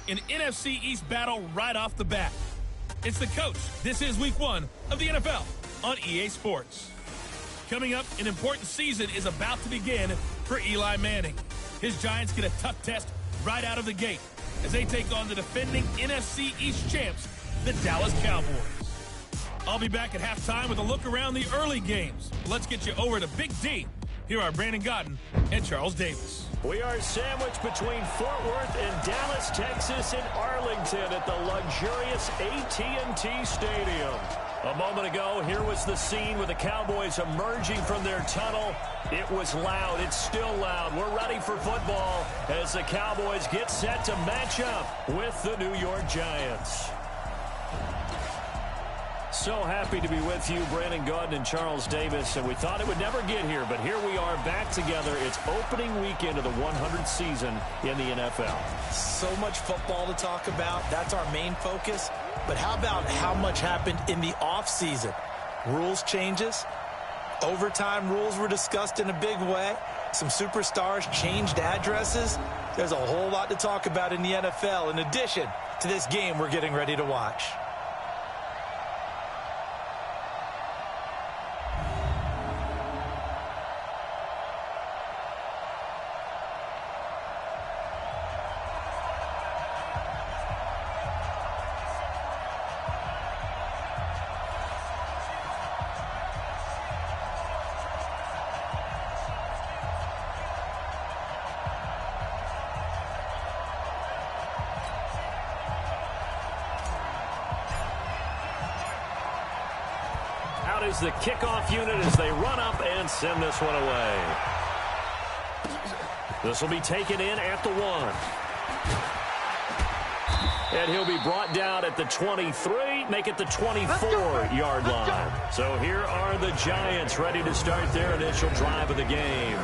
an NFC East battle right off the bat. It's the coach. This is week 1 of the NFL on EA Sports. Coming up, an important season is about to begin for Eli Manning. His Giants get a tough test right out of the gate as they take on the defending NFC East champs, the Dallas Cowboys. I'll be back at halftime with a look around the early games. Let's get you over to Big D. Here are Brandon Godden and Charles Davis. We are sandwiched between Fort Worth and Dallas, Texas, and Arlington at the luxurious AT&T Stadium. A moment ago, here was the scene with the Cowboys emerging from their tunnel. It was loud. It's still loud. We're ready for football as the Cowboys get set to match up with the New York Giants. So happy to be with you, Brandon Gaudin and Charles Davis, and we thought it would never get here, but here we are back together. It's opening weekend of the 100th season in the NFL. So much football to talk about. That's our main focus. But how about how much happened in the offseason? Rules changes. Overtime rules were discussed in a big way. Some superstars changed addresses. There's a whole lot to talk about in the NFL in addition to this game we're getting ready to watch. Is the kickoff unit as they run up and send this one away. This will be taken in at the 1. And he'll be brought down at the 23, make it the 24-yard line. So here are the Giants ready to start their initial drive of the game.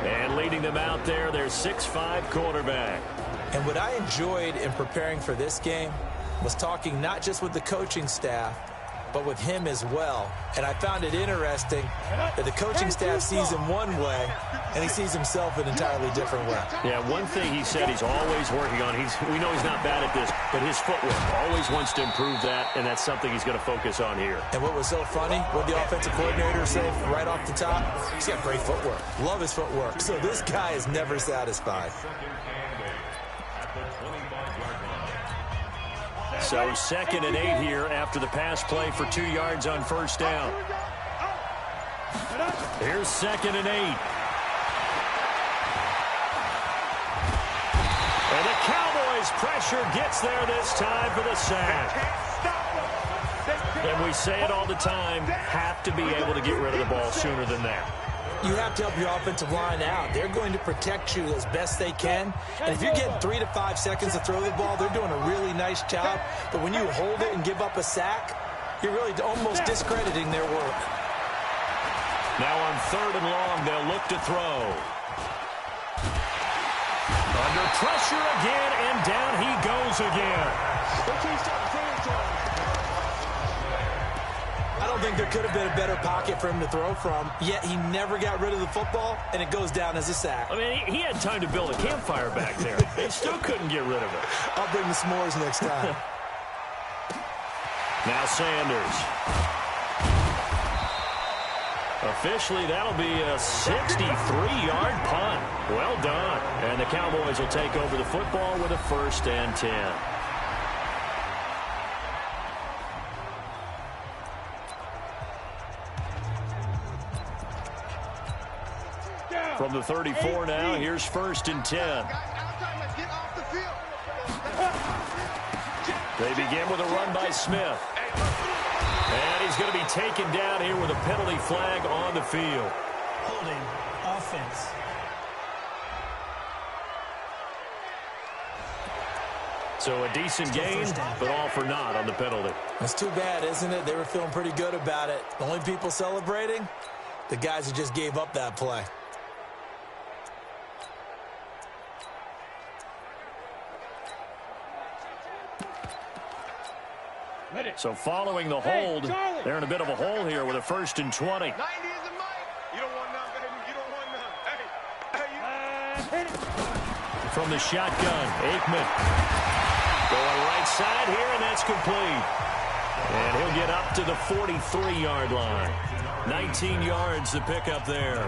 And leading them out there, their 6'5" quarterback. And what I enjoyed in preparing for this game was talking not just with the coaching staff, but with him as well. And I found it interesting that the coaching staff sees him one way, and he sees himself an entirely different way. Yeah, one thing he said he's always working on, we know he's not bad at this, but his footwork, always wants to improve that, and that's something he's going to focus on here. And what was so funny, what the offensive coordinator said right off the top, he's got great footwork. Love his footwork. So this guy is never satisfied. So 2nd and 8 here after the pass play for 2 yards on first down. Here's 2nd and 8. And the Cowboys pressure gets there this time for the sack. And we say it all the time, have to be able to get rid of the ball sooner than that. You have to help your offensive line out. They're going to protect you as best they can. And if you're getting 3 to 5 seconds to throw the ball, they're doing a really nice job. But when you hold it and give up a sack, you're really almost discrediting their work. Now on 3rd and long, they'll look to throw. Under pressure again, and down he goes again. I don't think there could have been a better pocket for him to throw from, yet he never got rid of the football, and it goes down as a sack. I mean, he had time to build a campfire back there. He still couldn't get rid of it. I'll bring the s'mores next time. Now Sanders. Officially, that'll be a 63-yard punt. Well done. And the Cowboys will take over the football with a 1st and 10. From the 34 now, here's 1st and 10. They begin with a run by Smith. And he's going to be taken down here with a penalty flag on the field. Holding offense. So a decent gain, but all for naught on the penalty. That's too bad, isn't it? They were feeling pretty good about it. The only people celebrating, the guys who just gave up that play. So following the hold, they're in a bit of a hole here with a 1st and 20. 90 is a mic. You don't want none, baby. You don't want none. Hey, from the shotgun. Aikman going right side here, and that's complete. And he'll get up to the 43-yard line. 19 yards to pick up there.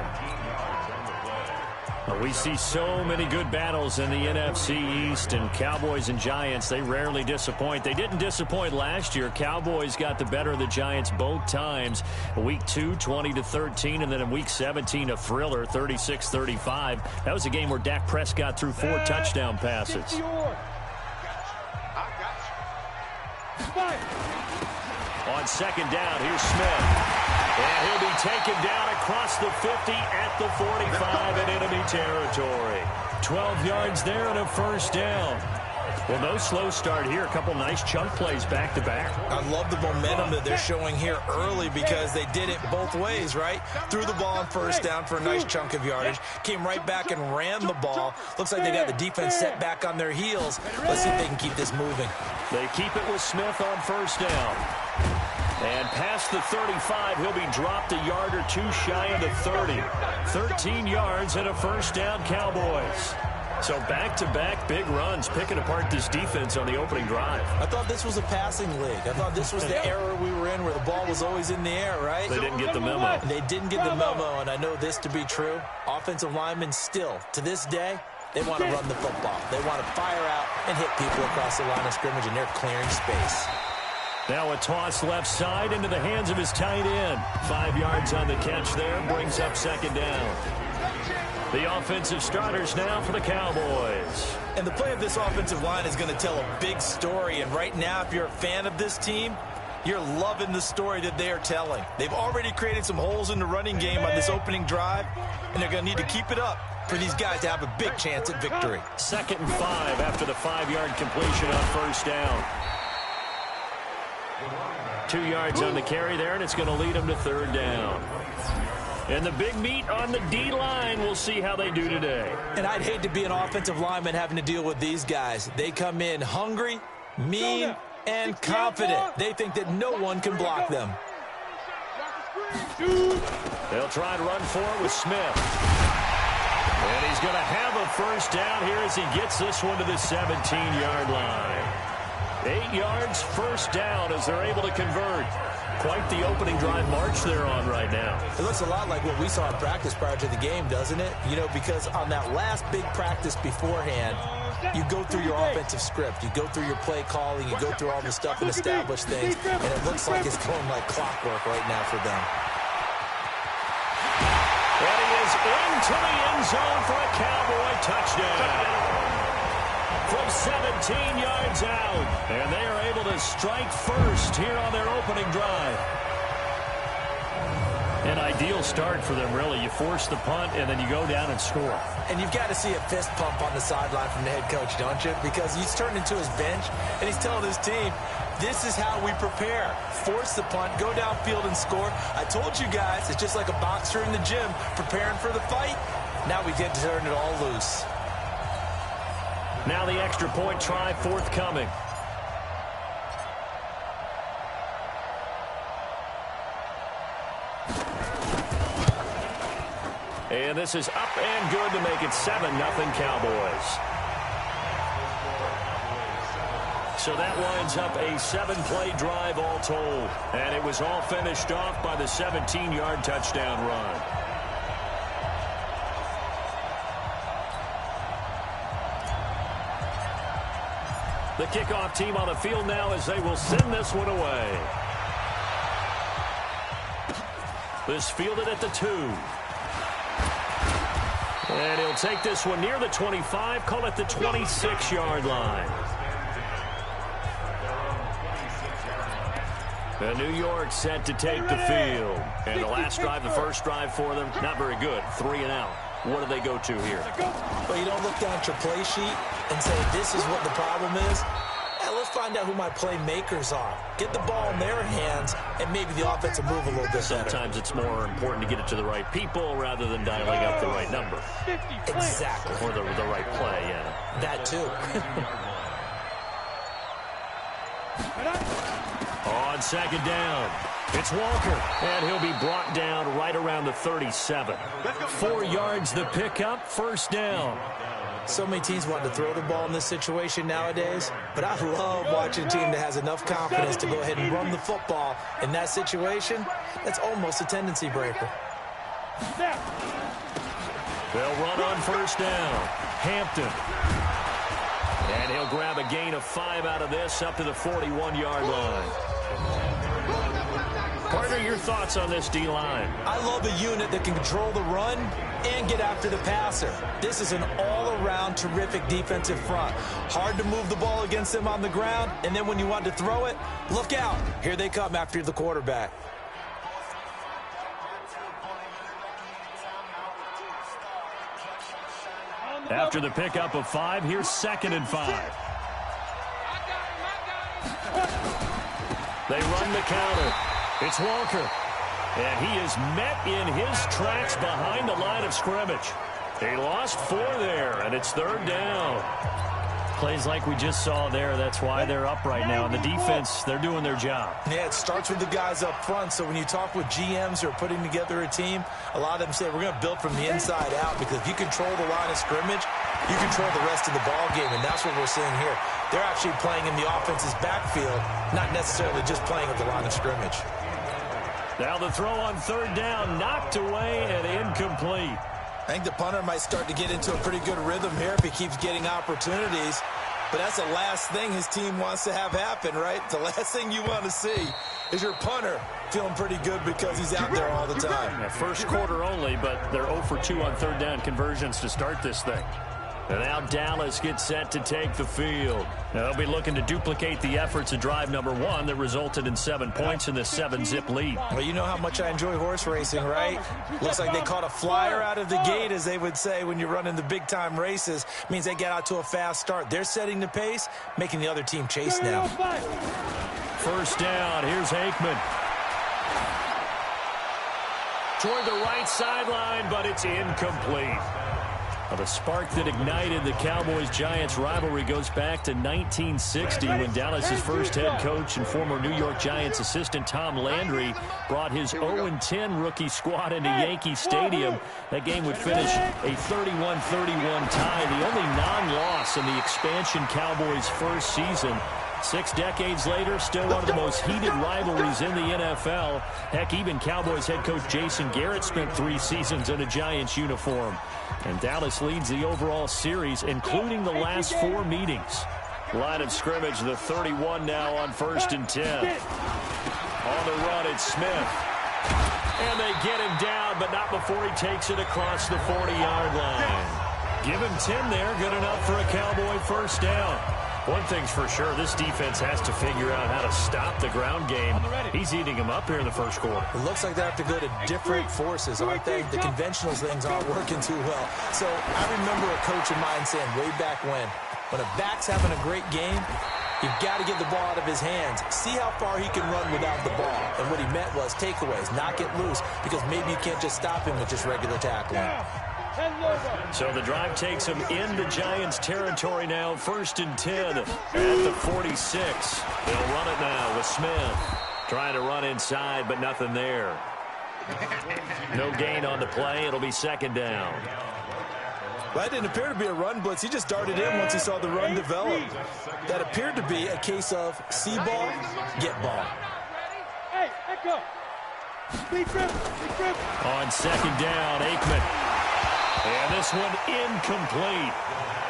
We see so many good battles in the NFC East, and Cowboys and Giants, they rarely disappoint. They didn't disappoint last year. Cowboys got the better of the Giants both times. Week 2, 20-13, and then in Week 17, a thriller, 36-35. That was a game where Dak Prescott threw 4 touchdown passes. On second down, here's Smith. And he'll be taken down across the 50 at the 45 in enemy territory. 12 yards there and a first down. Well, no slow start here. A couple nice chunk plays back-to-back. I love the momentum that they're showing here early because they did it both ways, right? Threw the ball on first down for a nice chunk of yardage. Came right back and ran the ball. Looks like they got the defense set back on their heels. Let's see if they can keep this moving. They keep it with Smith on first down. And past the 35, he'll be dropped a yard or two shy of the 30. 13 yards and a first down, Cowboys. So back-to-back big runs, picking apart this defense on the opening drive. I thought this was a passing league. I thought this was the era we were in where the ball was always in the air, right? They didn't get the memo. They didn't get the memo, and I know this to be true. Offensive linemen still, to this day, they want to run the football. They want to fire out and hit people across the line of scrimmage, and they're clearing space. Now a toss left side into the hands of his tight end. 5 yards on the catch there, brings up second down. The offensive starters now for the Cowboys. And the play of this offensive line is going to tell a big story. And right now, if you're a fan of this team, you're loving the story that they are telling. They've already created some holes in the running game on this opening drive, and they're going to need to keep it up for these guys to have a big chance at victory. 2nd and 5 after the 5-yard completion on first down. 2 yards on the carry there, and it's going to lead them to third down. And the big meat on the D-line, we'll see how they do today. And I'd hate to be an offensive lineman having to deal with these guys. They come in hungry, mean, and confident. They think that no one can block them. They'll try and run for it with Smith. And he's going to have a first down here as he gets this one to the 17-yard line. 8 yards, first down as they're able to convert. Quite the opening drive march they're on right now. It looks a lot like what we saw in practice prior to the game, doesn't it? You know, because on that last big practice beforehand, you go through your offensive script. You go through your play calling. You go through all the stuff and establish things. And it looks like it's going like clockwork right now for them. And he is into the end zone for a Cowboy touchdown. From 17 yards out. And they are able to strike first here on their opening drive. An ideal start for them, really. You force the punt, and then you go down and score. And you've got to see a fist pump on the sideline from the head coach, don't you? Because he's turned into his bench, and he's telling his team, this is how we prepare. Force the punt, go downfield and score. I told you guys, it's just like a boxer in the gym preparing for the fight. Now we get to turn it all loose. Now the extra point try forthcoming. And this is up and good to make it 7-0 Cowboys. So that winds up a 7-play drive all told. And it was all finished off by the 17-yard touchdown run. The kickoff team on the field now as they will send this one away. This fielded at the 2. And he'll take this one near the 25, call it the 26-yard line. And New York set to take the field. And the last drive, the first drive for them, not very good. 3 and out. What do they go to here? Well, you don't look down at your play sheet and say, this is what the problem is. Let's find out who my playmakers are. Get the ball in their hands, and maybe the offense will move a little bit better. Sometimes it's more important to get it to the right people rather than dialing up the right number. Exactly. Or the right play, yeah. That too. On second down, it's Walker, and he'll be brought down right around the 37. 4 yards the pickup, first down. So many teams want to throw the ball in this situation nowadays, but I love watching a team that has enough confidence to go ahead and run the football in that situation. That's almost a tendency breaker. They'll run on first down. Hampton. And he'll grab a gain of 5 out of this up to the 41-yard line. Partner, your thoughts on this D-line? I love a unit that can control the run and get after the passer. This is an all-around terrific defensive front. Hard to move the ball against them on the ground, and then when you want to throw it, look out. Here they come after the quarterback. After the pickup of 5, here's 2nd and 5. They run the counter. It's Walker. And he is met in his tracks behind the line of scrimmage. He lost 4 there, and it's 3rd down. Plays like we just saw there. That's why they're up right now. And the defense, they're doing their job. Yeah, it starts with the guys up front. So when you talk with GMs who are putting together a team, a lot of them say we're going to build from the inside out, because if you control the line of scrimmage, you control the rest of the ball game, and that's what we're seeing here. They're actually playing in the offense's backfield, not necessarily just playing at the line of scrimmage. Now the throw on 3rd down, knocked away and incomplete. I think the punter might start to get into a pretty good rhythm here if he keeps getting opportunities. But that's the last thing his team wants to have happen, right? The last thing you want to see is your punter feeling pretty good because he's out there all the time. Yeah, first quarter only, but they're 0 for 2 on 3rd down conversions to start this thing. And now Dallas gets set to take the field. Now they'll be looking to duplicate the efforts of drive number 1 that resulted in 7 points in this 7-zip lead. Well, you know how much I enjoy horse racing, right? Looks like they caught a flyer out of the gate, as they would say when you're running the big-time races. Means they get out to a fast start. They're setting the pace, making the other team chase now. First down. Here's Aikman. Toward the right sideline, but it's incomplete. Well, the spark that ignited the Cowboys-Giants rivalry goes back to 1960 when Dallas's first head coach and former New York Giants assistant Tom Landry brought his 0-10 rookie squad into Yankee Stadium. That game would finish a 31-31 tie, the only non-loss in the expansion Cowboys' first season. 6 decades later, still one of the most heated rivalries in the NFL. Heck, even Cowboys head coach Jason Garrett spent 3 seasons in a Giants uniform. And Dallas leads the overall series, including the last 4 meetings. Line of scrimmage, the 31 now on 1st and 10. On the run, it's Smith. And they get him down, but not before he takes it across the 40-yard line. Give him 10 there, good enough for a Cowboy first down. One thing's for sure, this defense has to figure out how to stop the ground game. He's eating them up here in the first quarter. It looks like they have to go to different forces, aren't they? The conventional things aren't working too well. So I remember a coach of mine saying way back when a back's having a great game, you've got to get the ball out of his hands. See how far he can run without the ball. And what he meant was takeaways, not get loose, because maybe you can't just stop him with just regular tackling. So the drive takes him into Giants territory now. 1st and 10 at the 46. They'll run it now with Smith. Trying to run inside, but nothing there. No gain on the play. It'll be 2nd down. Well, that didn't appear to be a run blitz. He just darted in once he saw the run develop. That appeared to be a case of see ball, get ball. Hey, echo. On 2nd down, Aikman. And this one incomplete.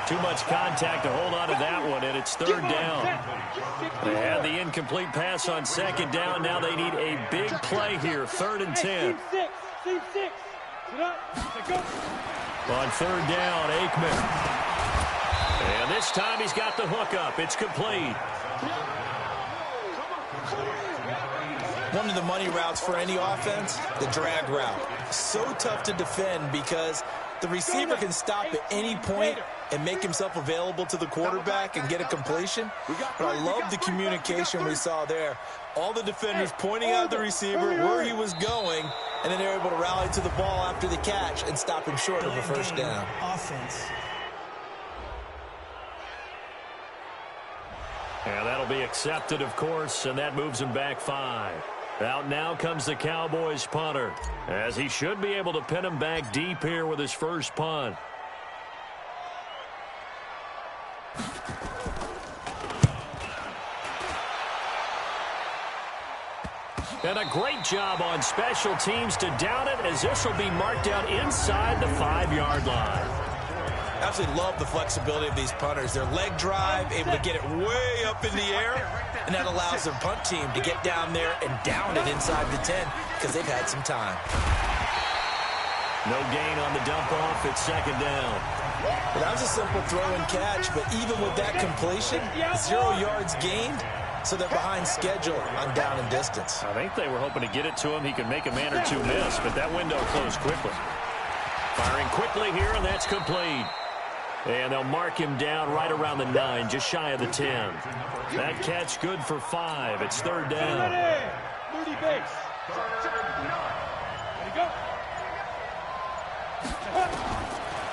Too much contact to hold on to that one, and it's 3rd down. They had the incomplete pass on 2nd down. Now they need a big play here, 3rd and 10. On 3rd down, Aikman. And this time he's got the hook up. It's complete. One of the money routes for any offense, the drag route. So tough to defend because the receiver can stop at any point and make himself available to the quarterback and get a completion. But I love the communication we saw there. All the defenders pointing out the receiver, where he was going, and then they're able to rally to the ball after the catch and stop him short of a first down. Offense. And that'll be accepted, of course, and that moves him back 5. Out now comes the Cowboys punter, as he should be able to pin him back deep here with his first punt. And a great job on special teams to down it, as this will be marked out inside the 5-yard line. Absolutely love the flexibility of these punters. Their leg drive, able to get it way up in the air, and that allows their punt team to get down there and down it inside the 10 because they've had some time. No gain on the dump off. It's second down. Well, that was a simple throw and catch, but even with that completion, 0 yards gained, so they're behind schedule on down and distance. I think they were hoping to get it to him. He could make a man or two miss, but that window closed quickly. Firing quickly here, and that's complete. And they'll mark him down right around the 9, just shy of the 10. That catch good for 5. It's third down. Moody base. Ready, go.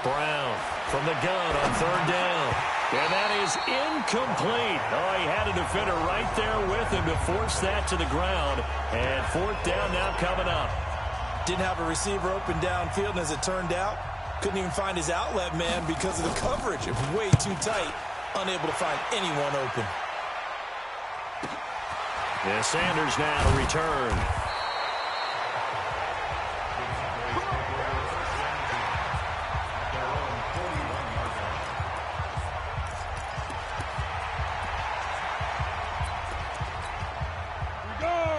Brown from the gun on third down. And that is incomplete. Oh, he had a defender right there with him to force that to the ground. And fourth down now coming up. Didn't have a receiver open downfield, and as it turned out, couldn't even find his outlet man because of the coverage. It was way too tight, unable to find anyone open. Yeah, Sanders now to return.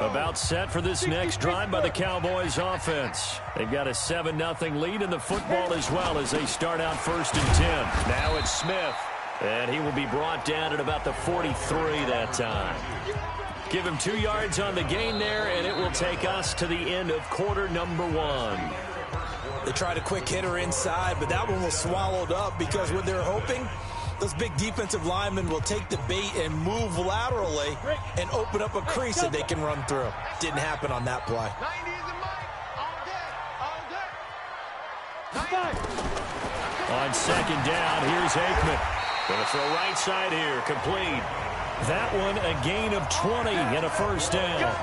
About set for this next drive by the Cowboys offense. They've got a 7-0 lead in the football as well as they start out first and 10. Now it's Smith, and he will be brought down at about the 43 that time. Give him 2 yards on the gain there, and it will take us to the end of quarter number 1. They tried a quick hitter inside, but that one was swallowed up because what they're hoping, those big defensive linemen will take the bait and move laterally and open up a crease that they can run through. Didn't happen on that play. On second down, here's Aikman. Going to throw right side here, complete. That one a gain of 20 and a first down.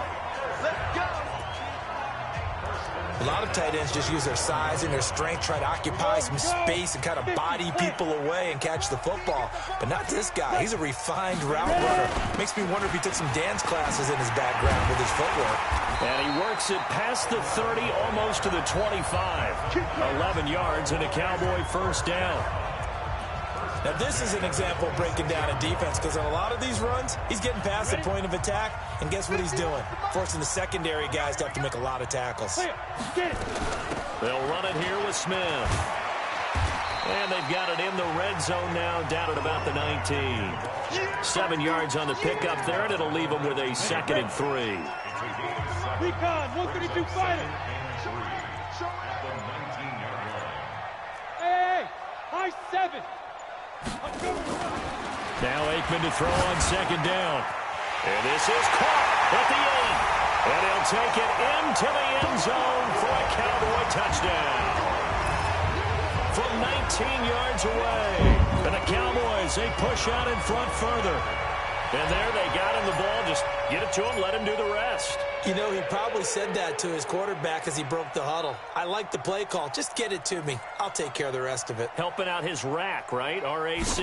A lot of tight ends just use their size and their strength, try to occupy some space and kind of body people away and catch the football. But not this guy. He's a refined route runner. Makes me wonder if he took some dance classes in his background with his footwork. And he works it past the 30, almost to the 25. 11 yards and a Cowboy first down. Now, this is an example of breaking down a defense because on a lot of these runs, he's getting past the point of attack, and guess what he's doing? Forcing the secondary guys to have to make a lot of tackles. They'll run it here with Smith. And they've got it in the red zone now, down at about the 19. 7 yards on the pickup there, and it'll leave them with a second and 3. Recon, 132 fighter. Hey, high 7. Now Aikman to throw on second down. And this is caught at the 8. And he'll take it into the end zone for a Cowboy touchdown. From 19 yards away. And the Cowboys, they push out in front further. And there they got him the ball. Just get it to him, let him do the rest. You know, he probably said that to his quarterback as he broke the huddle. I like the play call. Just get it to me. I'll take care of the rest of it. Helping out his rack, right? RAC.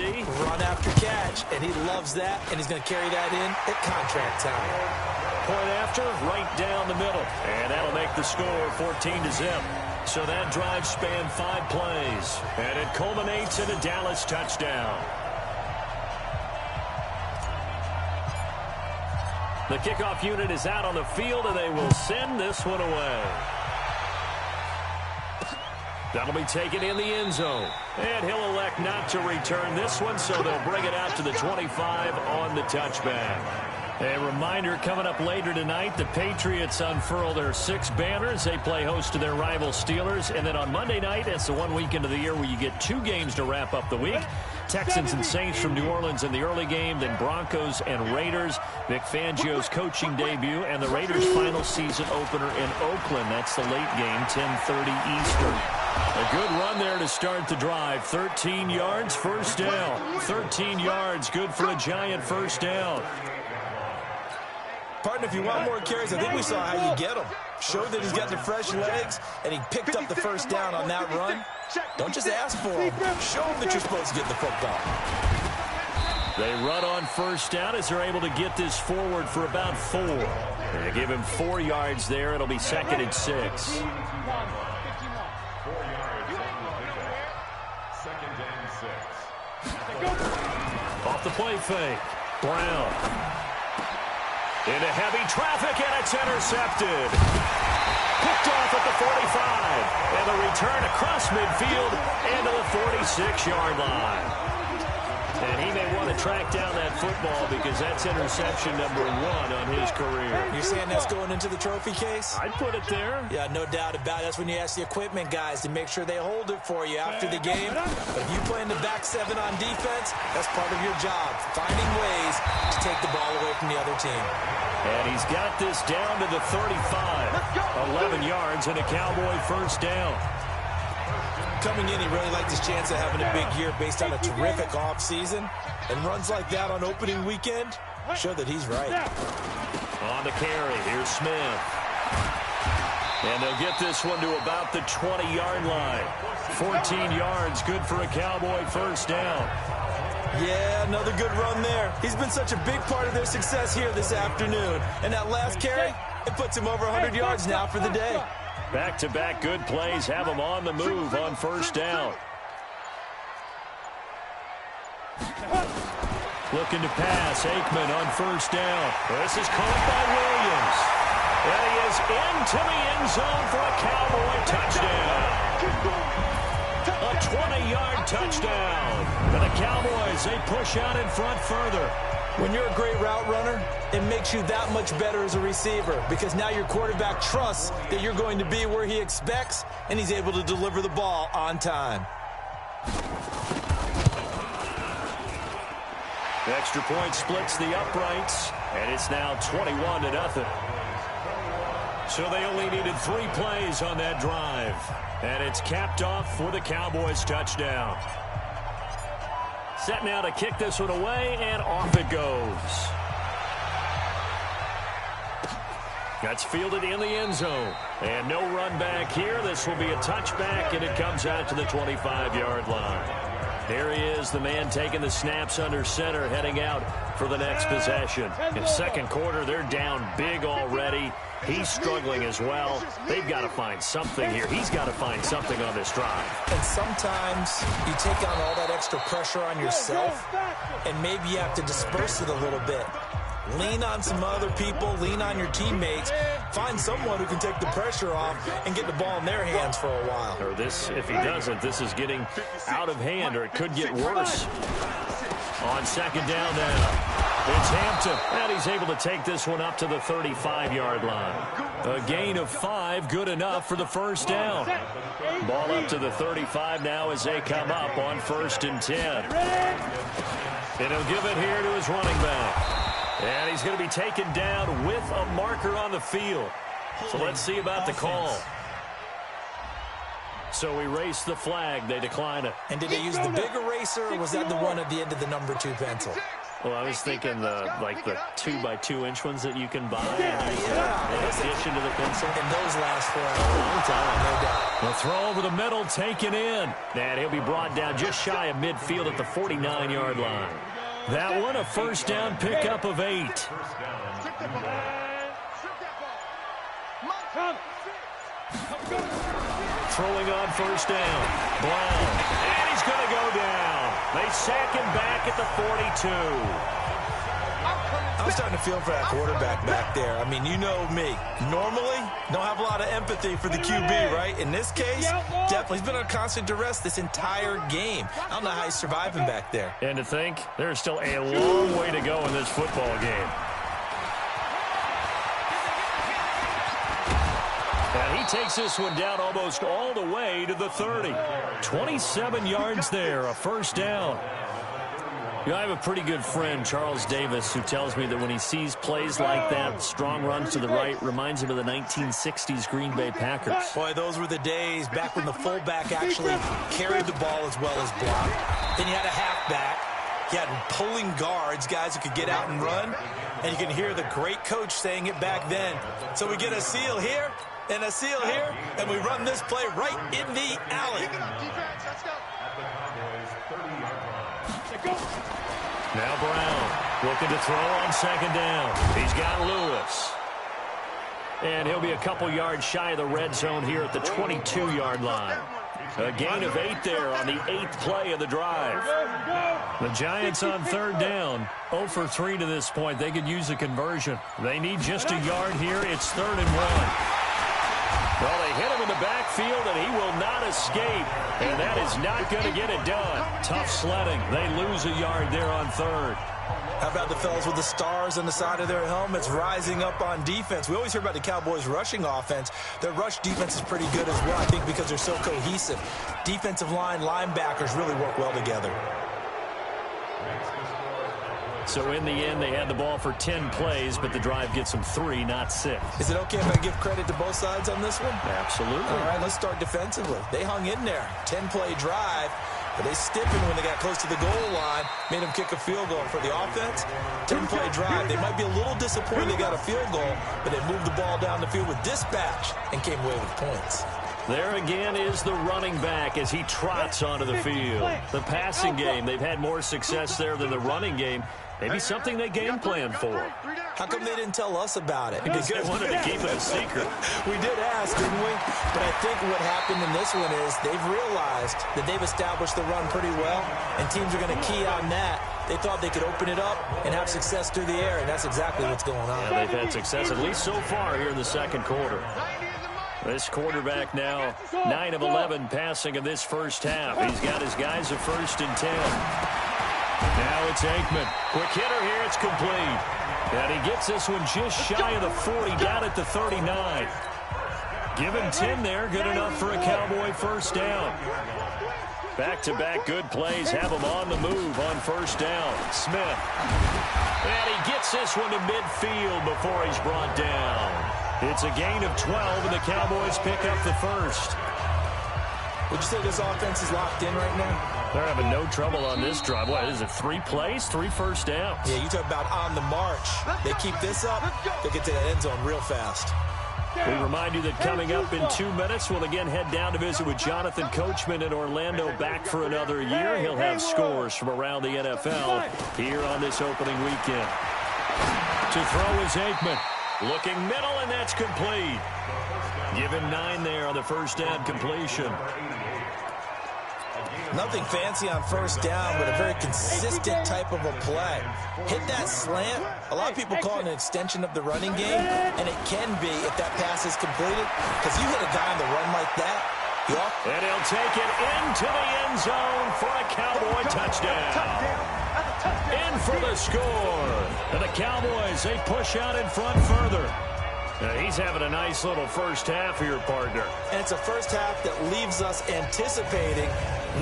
Run after catch, and he loves that, and he's going to carry that in at contract time. Point after, right down the middle. And that'll make the score 14-0. So that drive spanned 5 plays. And it culminates in a Dallas touchdown. The kickoff unit is out on the field, and they will send this one away. That'll be taken in the end zone. And he'll elect not to return this one, so they'll bring it out to the 25 on the touchback. A reminder coming up later tonight, the Patriots unfurl their 6 banners. They play host to their rival Steelers. And then on Monday night, it's the one weekend of the year where you get 2 games to wrap up the week. Texans and Saints from New Orleans in the early game, then Broncos and Raiders. Vic Fangio's coaching debut, and the Raiders' final season opener in Oakland. That's the late game, 10:30 Eastern. A good run there to start the drive. 13 yards, first down. 13 yards, good for a giant first down. Partner, if you want more carries, I think we saw how you get them. Showed that he's got the fresh legs, and he picked up the first down on that run. Don't just ask for him. Show him that you're supposed to get the football. They run on first down as they're able to get this forward for about 4. They give him 4 yards there. It'll be 2nd and 6. 4 yards. 2nd and 6. Off the play fake. Brown. Into heavy traffic, and it's intercepted. Picked off at the 45. And the return across midfield into the 46-yard line. And he may want to track down that football because that's interception number 1 on his career. You're saying that's going into the trophy case? I'd put it there. Yeah, no doubt about it. That's when you ask the equipment guys to make sure they hold it for you after the game. But if you play in the back 7 on defense, that's part of your job, finding ways to take the ball away from the other team. And he's got this down to the 35. 11 yards and a Cowboy first down. Coming in, he really liked his chance of having a big year based on a terrific offseason. And runs like that on opening weekend show that he's right. On the carry, here's Smith. And they'll get this one to about the 20-yard line. 14 yards, good for a Cowboy first down. Yeah, another good run there. He's been such a big part of their success here this afternoon. And that last carry, it puts him over 100 yards now for the day. Back-to-back good plays have him on the move on first down. Looking to pass. Aikman on first down. This is caught by Williams. And he is into the end zone for a Cowboy touchdown. A 20-yard touchdown. And the Cowboys, they push out in front further. When you're a great route runner, it makes you that much better as a receiver because now your quarterback trusts that you're going to be where he expects, and he's able to deliver the ball on time. The extra point splits the uprights, and it's now 21-0. So they only needed 3 plays on that drive, and it's capped off with a Cowboys touchdown. Set now to kick this one away, and off it goes. That's fielded in the end zone. And no run back here. This will be a touchback, and it comes out to the 25-yard line. There he is, the man taking the snaps under center, heading out for the next possession. In second quarter, they're down big already. He's struggling as well. They've got to find something here. He's got to find something on this drive. And sometimes you take on all that extra pressure on yourself, and maybe you have to disperse it a little bit. Lean on some other people, lean on your teammates, find someone who can take the pressure off and get the ball in their hands for a while. Or this, if he doesn't, this is getting out of hand, or it could get worse. On second down now. It's Hampton, and he's able to take this one up to the 35-yard line. A gain of 5, good enough for the first down. Ball up to the 35 now as they come up on 1st and 10. And he'll give it here to his running back. And he's going to be taken down with a marker on the field. So let's see about the call. So erase the flag. They decline it. And did they use the big eraser, or was that the one at the end of the number 2 pencil? Well, I was thinking the 2x2-inch ones that you can buy Yeah. in addition to the pencil. And those last for a long time, no doubt. The throw over the middle taken in. And he'll be brought down just shy of midfield at the 49-yard line. That one, a first down pickup of 8. Throwing on first down. Brown. And he's going to go down. They sack him back at the 42. I'm starting to feel for that quarterback back there. I mean, you know me. Normally, don't have a lot of empathy for the QB, right? In this case, definitely. He's been on constant duress this entire game. I don't know how he's surviving back there. And to think, there's still a long way to go in this football game. And he takes this one down almost all the way to the 30. 27 yards there, a first down. You know, I have a pretty good friend, Charles Davis, who tells me that when he sees plays like that, strong runs to the right, reminds him of the 1960s Green Bay Packers. Boy, those were the days back when the fullback actually carried the ball as well as blocked. Then you had a halfback. You had pulling guards, guys who could get out and run. And you can hear the great coach saying it back then. So we get a seal here and a seal here, and we run this play right in the alley. Now Brown looking to throw on second down. He's got Lewis. And he'll be a couple yards shy of the red zone here at the 22-yard line. A gain of 8 there on the 8th play of the drive. The Giants on 3rd down, 0 for 3 to this point. They could use a conversion. They need just a yard here. It's 3rd and 1. Well, they hit him in the backfield, and he will not escape. And that is not going to get it done. Tough sledding. They lose a yard there on 3rd. How about the fellas with the stars on the side of their helmets rising up on defense? We always hear about the Cowboys' rushing offense. Their rush defense is pretty good as well, I think, because they're so cohesive. Defensive line, linebackers really work well together. So in the end, they had the ball for 10 plays, but the drive gets them 3, not 6. Is it okay if I give credit to both sides on this one? Absolutely. All right, let's start defensively. They hung in there. 10-play drive. But they stiffened when they got close to the goal line, made them kick a field goal. For the offense, 10-play drive. They might be a little disappointed they got a field goal, but they moved the ball down the field with dispatch and came away with points. There again is the running back as he trots onto the field. The passing game, they've had more success there than the running game. Maybe something they game planned for. How come they didn't tell us about it? Because they wanted to keep it a secret. We did ask, didn't we? But I think what happened in this one is they've realized that they've established the run pretty well, and teams are going to key on that. They thought they could open it up and have success through the air, and that's exactly what's going on. Yeah, they've had success, at least so far here in the second quarter. This quarterback now 9 of 11 passing in this first half. He's got his guys at 1st and 10. Now it's Aikman. Quick hitter here. It's complete. And he gets this one just shy of the 40, down at the 39. Give him 10 there. Good enough for a Cowboy first down. Back-to-back good plays have him on the move on first down. Smith. And he gets this one to midfield before he's brought down. It's a gain of 12, and the Cowboys pick up the first. Would you say this offense is locked in right now? They're having no trouble on this drive. What is it, 3 plays, 3 first downs? Yeah, you talk about on the march. They keep this up, they get to that end zone real fast. We remind you that coming up in 2 minutes, we'll again head down to visit with Jonathan Coachman in Orlando, back for another year. He'll have scores from around the NFL here on this opening weekend. To throw is Aikman. Looking middle, and that's complete. Give him 9 there on the first down completion. Nothing fancy on first down, but a very consistent type of a play. Hit that slant. A lot of people call it an extension of the running game, and it can be if that pass is completed, because you hit a guy on the run like that. And he'll take it into the end zone for a Cowboy touchdown. In for the score. And the Cowboys, they push out in front further. He's having a nice little first half here, partner. And it's a first half that leaves us anticipating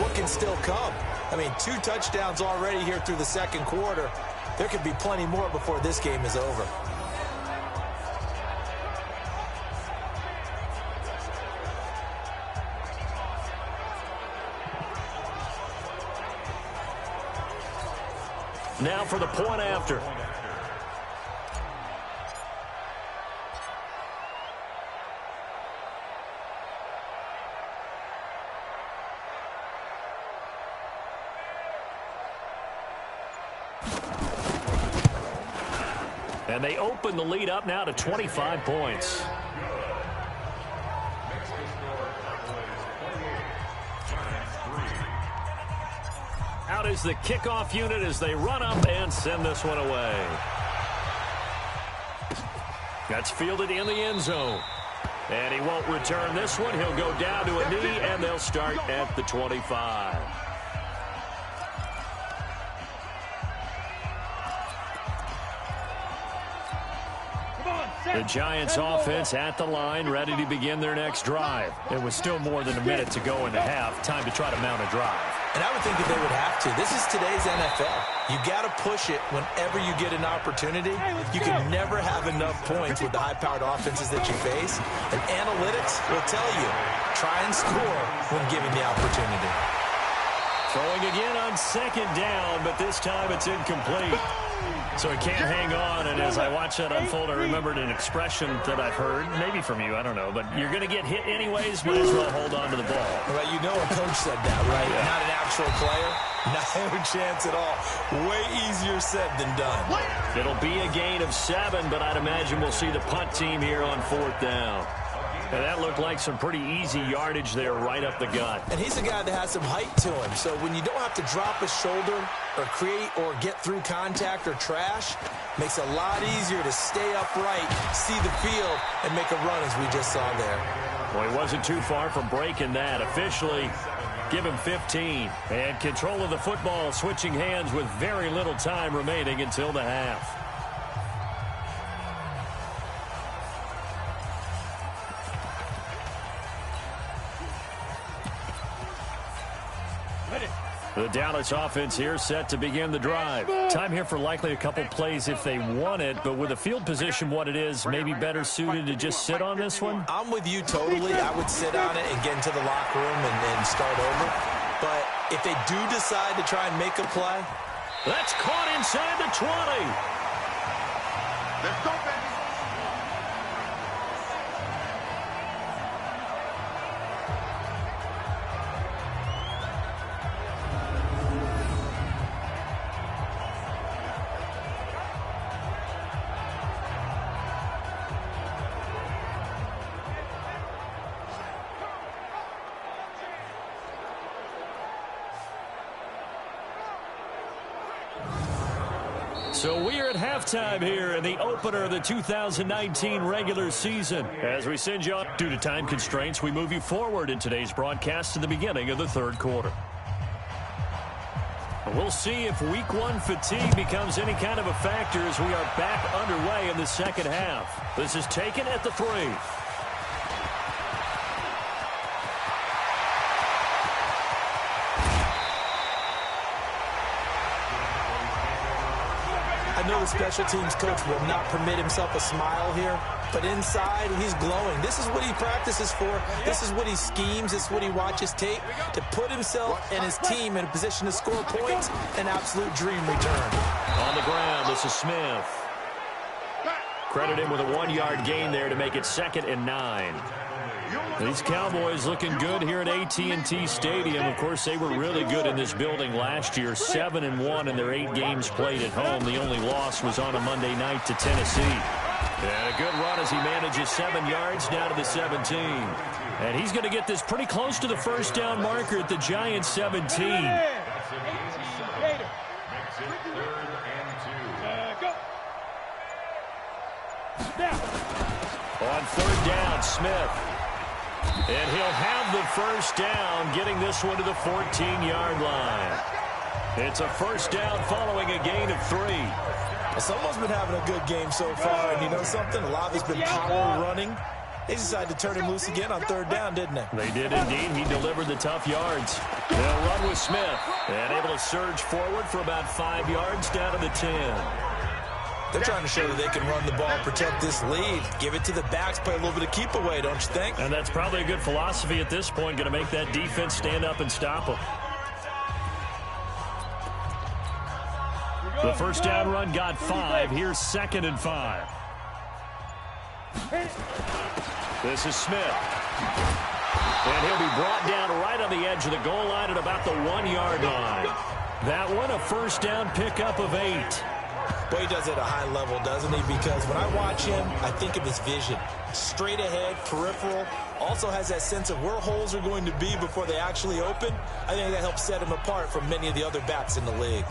what can still come. I mean, 2 touchdowns already here through the second quarter. There could be plenty more before this game is over. Now for the point after. And they open the lead up now to 25 points. Out is the kickoff unit as they run up and send this one away. That's fielded in the end zone. And he won't return this one. He'll go down to a knee, and they'll start at the 25. The Giants offense at the line, ready to begin their next drive. It was still more than a minute to go in the half. Time to try to mount a drive. And I would think that they would have to. This is today's NFL. You got to push it whenever you get an opportunity. You can never have enough points with the high-powered offenses that you face. And analytics will tell you, try and score when given the opportunity. Throwing again on second down, but this time it's incomplete. So he can't hang on, and as I watch that unfold, I remembered an expression that I've heard, maybe from you, I don't know, but you're going to get hit anyways, might as well hold on to the ball. Well, you know a coach said that, right? Yeah. Not an actual player. No chance at all. Way easier said than done. It'll be a gain of 7, but I'd imagine we'll see the punt team here on 4th down. And that looked like some pretty easy yardage there right up the gut. And he's a guy that has some height to him. So when you don't have to drop a shoulder or create or get through contact or trash, makes it a lot easier to stay upright, see the field, and make a run as we just saw there. Well, he wasn't too far from breaking that. Officially, give him 15. And control of the football switching hands with very little time remaining until the half. The Dallas offense here set to begin the drive. Time here for likely a couple plays if they want it, but with the field position what it is, maybe better suited to just sit on this one? I'm with you totally. I would sit on it and get into the locker room and start over. But if they do decide to try and make a play. That's caught inside the 20. Let's go, baby. So we are at halftime here in the opener of the 2019 regular season. As we send you up due to time constraints, we move you forward in today's broadcast to the beginning of the 3rd quarter. We'll see if week 1 fatigue becomes any kind of a factor as we are back underway in the 2nd half. This is taken at the 3. I know the special teams coach will not permit himself a smile here, but inside he's glowing. This is what he practices for. This is what he schemes. This is what he watches tape to put himself and his team in a position to score points. An absolute dream return. On the ground, this is Smith. Credit him with a 1-yard gain there to make it 2nd and 9. These Cowboys looking good here at AT&T Stadium. Of course, they were really good in this building last year. 7-1 in their 8 games played at home. The only loss was on a Monday night to Tennessee. And a good run as he manages 7 yards down to the 17. And he's going to get this pretty close to the 1st down marker at the Giants 17. On 3rd down, Smith. And he'll have the 1st down, getting this one to the 14-yard line. It's a 1st down following a gain of 3. Someone's been having a good game so far, and you know something? A lot of it's been power running. They decided to turn him loose again on 3rd down, didn't they? They did indeed. He delivered the tough yards. They'll run with Smith. And able to surge forward for about 5 yards down to the 10. They're trying to show that they can run the ball, protect this lead. Give it to the backs, play a little bit of keep away, don't you think? And that's probably a good philosophy at this point, going to make that defense stand up and stop them. The 1st down run got 5. Here's 2nd and 5. This is Smith. And he'll be brought down right on the edge of the goal line at about the 1-yard line. That one, a 1st down pickup of 8. Well, he does it at a high level, doesn't he? Because when I watch him, I think of his vision. Straight ahead, peripheral. Also has that sense of where holes are going to be before they actually open. I think that helps set him apart from many of the other backs in the league.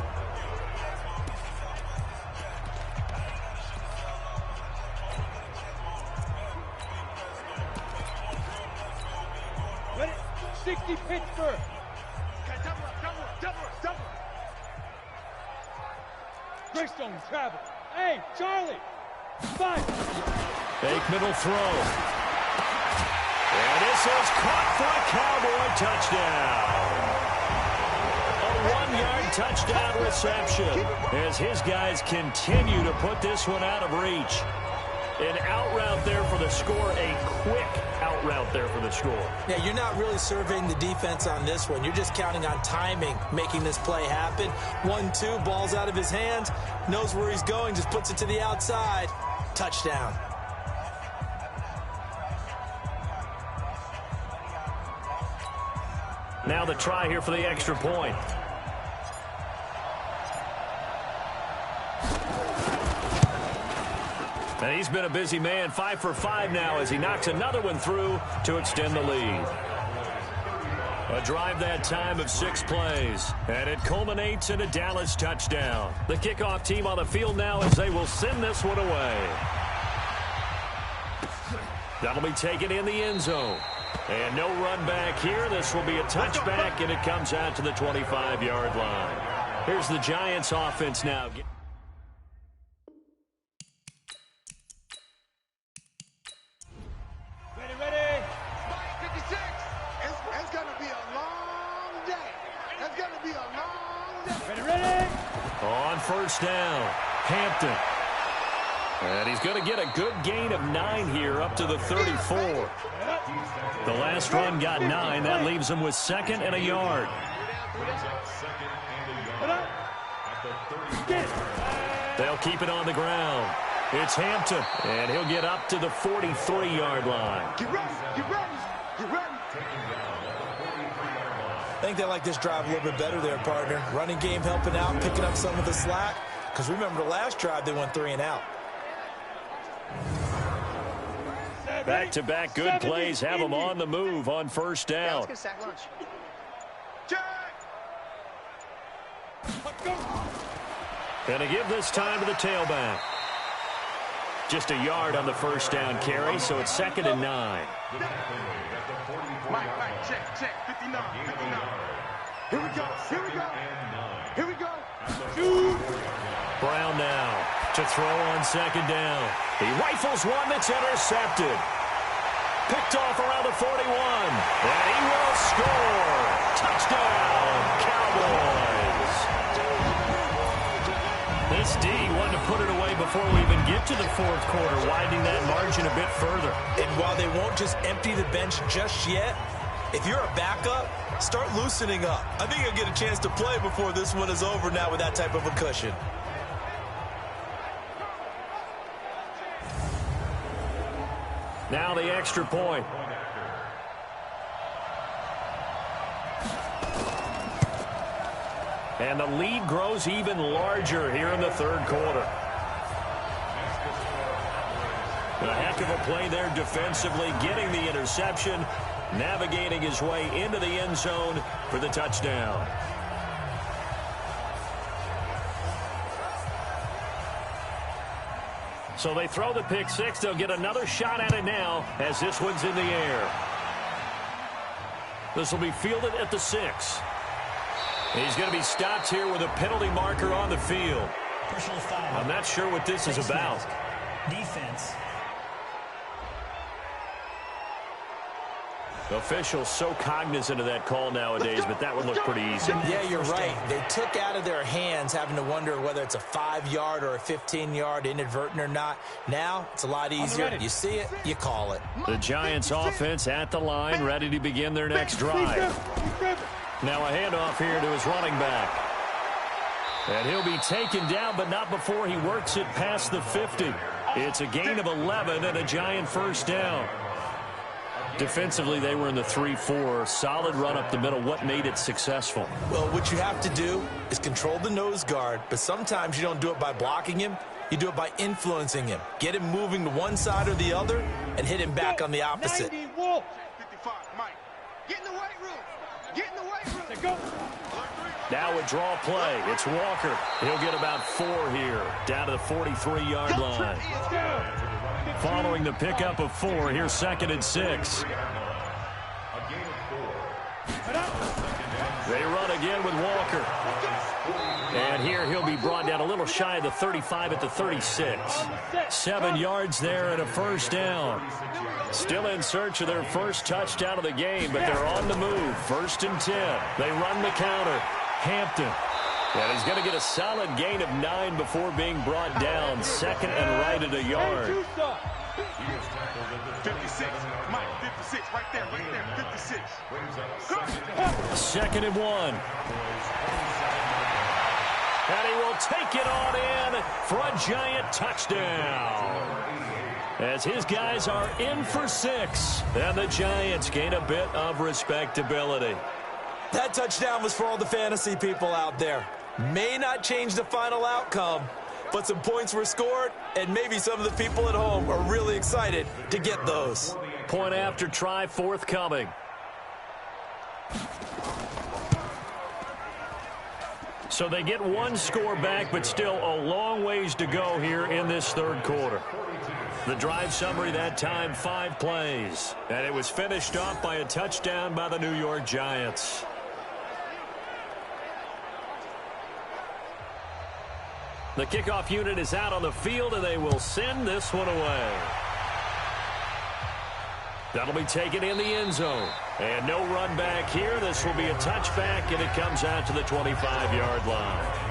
Ready? 60 Pittsburgh. Double. Greystone travel. Hey, Charlie. 5. Fake middle throw. And this is caught for a Cowboy touchdown. A 1-yard touchdown reception as his guys continue to put this one out of reach. An out route there for the score, a quick out route there for the score. Yeah, you're not really surveying the defense on this one. You're just counting on timing, making this play happen. 1-2, ball's out of his hands, knows where he's going, just puts it to the outside. Touchdown. Now the try here for the extra point. And he's been a busy man, 5 for 5 now as he knocks another one through to extend the lead. A drive that time of 6 plays, and it culminates in a Dallas touchdown. The kickoff team on the field now as they will send this one away. That'll be taken in the end zone. And no run back here. This will be a touchback, and it comes out to the 25-yard line. Here's the Giants offense now. Ready. 56. It's going to be a long day. It's going to be a long day. Ready. On first down, Hampton. And he's going to get a good gain of 9 here up to the 34. The last run got 9. That leaves him with 2nd and a yard. They'll keep it on the ground. It's Hampton, and he'll get up to the 43-yard line. Get ready. I think they like this drive a little bit better there, partner. Running game helping out, picking up some of the slack. Because remember the last drive, they went 3 and out. Back-to-back good plays have them on the move on first down. Gonna give this time to the tailback. Just a yard on the first down carry, so it's 2nd and 9. Mike, check. 59. Here we go. Shoot. Brown now to throw on 2nd down. He rifles one that's intercepted. Picked off around the 41. And he will score. Touchdown, Cowboys. This D wanted to put it away before we even get to the 4th quarter, widening that margin a bit further. And while they won't just empty the bench just yet, if you're a backup, start loosening up. I think you'll get a chance to play before this one is over now with that type of a cushion. Now the extra point. And the lead grows even larger here in the 3rd quarter. A heck of a play there defensively, getting the interception, navigating his way into the end zone for the touchdown. So they throw the pick 6. They'll get another shot at it now as this one's in the air. This will be fielded at the 6. He's going to be stopped here with a penalty marker on the field. Personal foul. I'm not sure what this is about. Defense. Officials so cognizant of that call nowadays, but that would look pretty easy. Yeah, you're right. They took out of their hands having to wonder whether it's a 5-yard or a 15-yard inadvertent or not. Now, it's a lot easier. You see it, you call it. The Giants offense at the line, ready to begin their next drive. Now a handoff here to his running back. And he'll be taken down, but not before he works it past the 50. It's a gain of 11 and a Giant first down. Defensively, they were in the 3-4. Solid run up the middle. What made it successful? Well, what you have to do is control the nose guard, but sometimes you don't do it by blocking him. You do it by influencing him. Get him moving to one side or the other and hit him back on the opposite. 90 Wolf. 55, Mike. Get in the weight room. Go. Now a draw play. It's Walker. He'll get about 4 here, down to the 43-yard line. Following the pickup of 4, here's 2nd and 6. They run again with Walker. And here he'll be brought down a little shy of the 35 at the 36. 7 yards there and a first down. Still in search of their first touchdown of the game, but they're on the move. 1st and 10. They run the counter. Hampton. And he's going to get a solid gain of 9 before being brought down. 2nd and right at a yard. 56, Mike, 56, right there, 56. 2nd and 1. And he will take it on in for a Giant touchdown. As his guys are in for 6. And the Giants gain a bit of respectability. That touchdown was for all the fantasy people out there. May not change the final outcome, but some points were scored, and maybe some of the people at home are really excited to get those. Point after try forthcoming. So they get one score back, but still a long ways to go here in this third quarter. The drive summary that time, 5 plays. And it was finished off by a touchdown by the New York Giants. The kickoff unit is out on the field, and they will send this one away. That'll be taken in the end zone. And no run back here. This will be a touchback, and it comes out to the 25-yard line.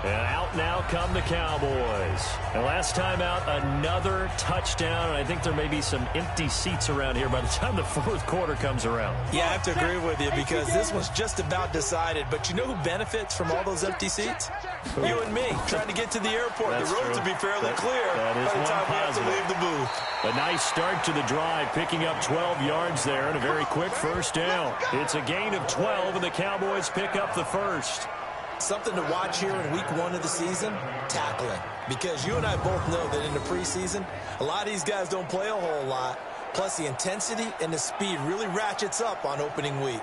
And out now come the Cowboys. And last time out, another touchdown. And I think there may be some empty seats around here by the time the fourth quarter comes around. Yeah, I have to agree with you because this one's just about decided. But you know who benefits from all those empty seats? You and me, trying to get to the airport. That's the roads true. will be fairly clear that is by the time we have to positive. leave the booth. A nice start to the drive, picking up 12 yards there and a very quick first down. It's a gain of 12, and the Cowboys pick up the first. Something to watch here in week 1 of the season, tackling. Because you and I both know that in the preseason, a lot of these guys don't play a whole lot. Plus, the intensity and the speed really ratchets up on opening week.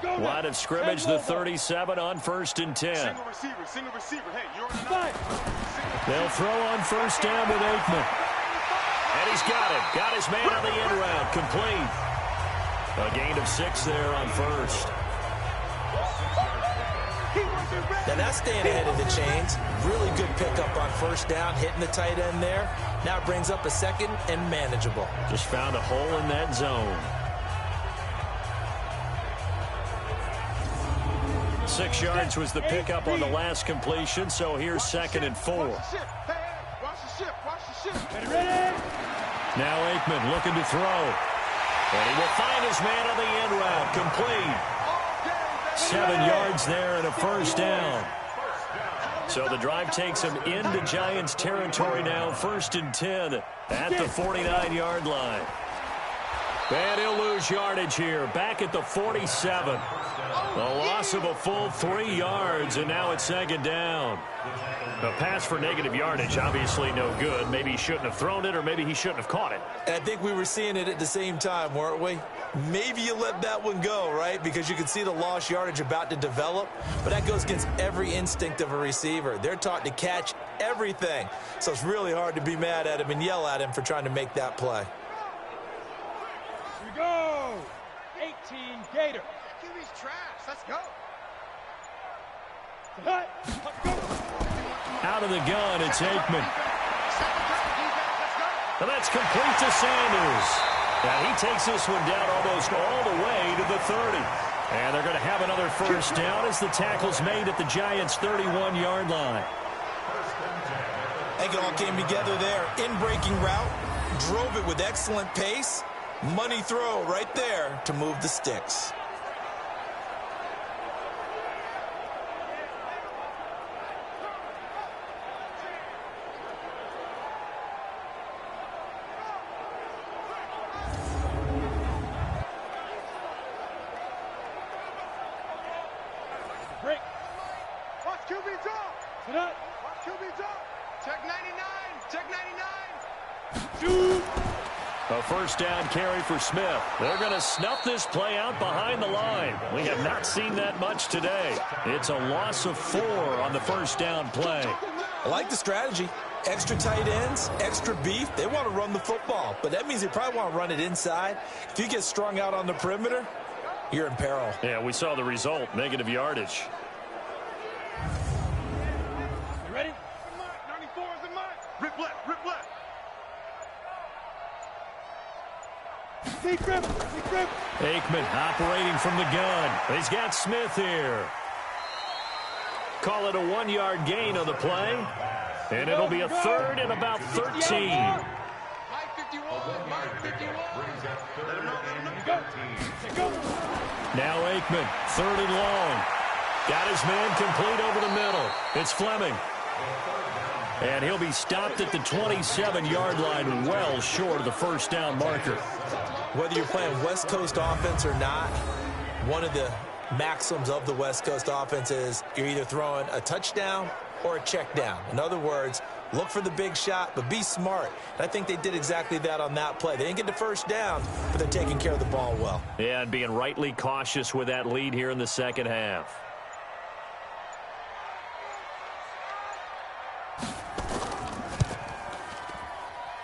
Line of scrimmage, the 37 on 1st and 10. Single receiver. Hey, you're on the line. They'll throw on first down with Aikman. And he's got it. Got his man on the end route. Complete. A gain of 6 there on first. Now that's staying ahead of the chains. Really good pickup on first down, hitting the tight end there. Now it brings up a second and manageable. Just found a hole in that zone. 6 yards was the pickup on the last completion, so here's 2nd and 4. Watch the ship. Ready? Now Aikman looking to throw. And he will find his man on the end route. Complete. 7 yards there and a first down. So the drive takes him into Giants territory now. 1st and 10 at the 49-yard line. And he'll lose yardage here. Back at the 47. The loss of a full 3 yards, and now it's 2nd down. A pass for negative yardage, obviously no good. Maybe he shouldn't have thrown it, or maybe he shouldn't have caught it. And I think we were seeing it at the same time, weren't we? Maybe you let that one go, right? Because you can see the lost yardage about to develop. But that goes against every instinct of a receiver. They're taught to catch everything. So it's really hard to be mad at him and yell at him for trying to make that play. Here we go. 18 Gator. QB's trash. Let's go. Hut. Go. Out of the gun, it's Aikman. And that's complete to Sanders. And he takes this one down almost all the way to the 30. And they're going to have another first down as the tackle's made at the Giants' 31-yard line. I think it all came together there. In-breaking route, drove it with excellent pace. Money throw right there to move the sticks. Break. Watch QB drop. Sit up. Watch QB drop. Check 99. Check 99. Shoot. A first down carry for Smith. They're going to snuff this play out behind the line. We have not seen that much today. It's a loss of 4 on the first down play. I like the strategy. Extra tight ends, extra beef. They want to run the football, but that means they probably want to run it inside. If you get strung out on the perimeter, you're in peril. Yeah, we saw the result, negative yardage. You ready? 94 is the mark. Rip left. Rip left. Deep grip. Deep grip. Aikman operating from the gun. He's got Smith here. Call it a 1-yard gain on the play. And it'll be a 3rd and about 13. Mike 51. Mike 51. Let him know. Go. Now Aikman, 3rd and long. Got his man complete over the middle. It's Fleming. And he'll be stopped at the 27-yard line, well short of the first down marker. Whether you're playing West Coast offense or not, one of the maxims of the West Coast offense is you're either throwing a touchdown or a check down. In other words, look for the big shot, but be smart. And I think they did exactly that on that play. They didn't get the first down, but they're taking care of the ball well. Yeah, and being rightly cautious with that lead here in the second half.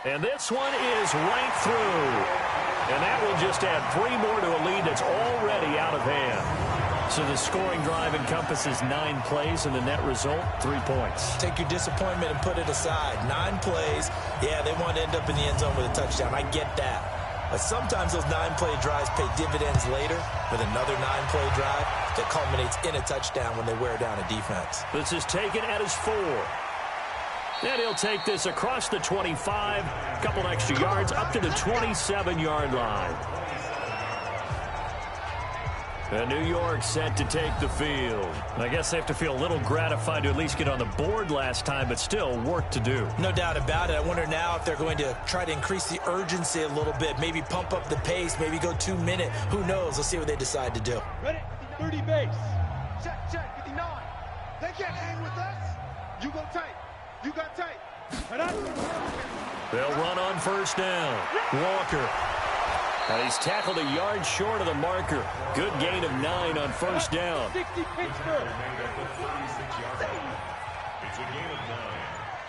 And this one is right through. And that will just add 3 more to a lead that's already out of hand. So the scoring drive encompasses 9 plays, and the net result, 3 points. Take your disappointment and put it aside. 9 plays. Yeah, they want to end up in the end zone with a touchdown. I get that. But sometimes those 9-play drives pay dividends later with another 9-play drive that culminates in a touchdown when they wear down a defense. This is taken at his 4. And he'll take this across the 25, a couple extra yards up to the 27-yard line. And New York set to take the field. I guess they have to feel a little gratified to at least get on the board last time, but still work to do. No doubt about it. I wonder now if they're going to try to increase the urgency a little bit, maybe pump up the pace, maybe go 2-minute. Who knows? Let's see what they decide to do. Ready? 30 base. Check, 59. They can't hang with us. You go tight. You got tight. They'll run on first down. Walker. And he's tackled a yard short of the marker. Good gain of 9 on first down. 60 Pittsburgh. It's a gain of 9.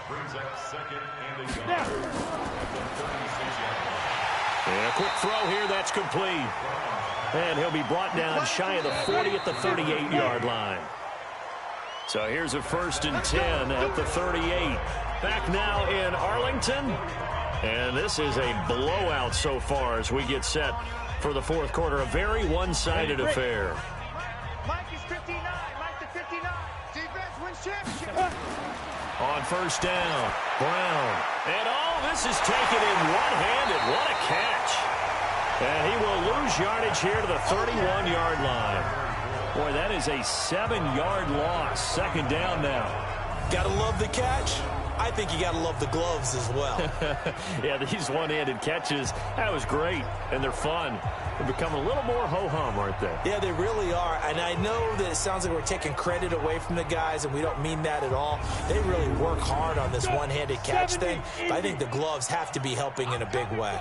Brings up second and a Now. yard. And a quick throw here. That's complete. And he'll be brought down shy of the 40 at the 38-yard line. So here's a 1st and 10 at the 38. Back now in Arlington. And this is a blowout so far as we get set for the 4th quarter. A very one-sided affair. Mike is 59. Mike to 59. Defense wins championship. On first down, Brown. And this is taken in one-handed. What a catch. And he will lose yardage here to the 31-yard line. Boy, that is a 7-yard loss. Second down now. Gotta love the catch. I think you gotta love the gloves as well. Yeah, these one-handed catches, that was great, and they're fun. They're becoming a little more ho-hum, aren't they? Yeah, they really are. And I know that it sounds like we're taking credit away from the guys, and we don't mean that at all. They really work hard on this one-handed catch thing. But I think the gloves have to be helping in a big way.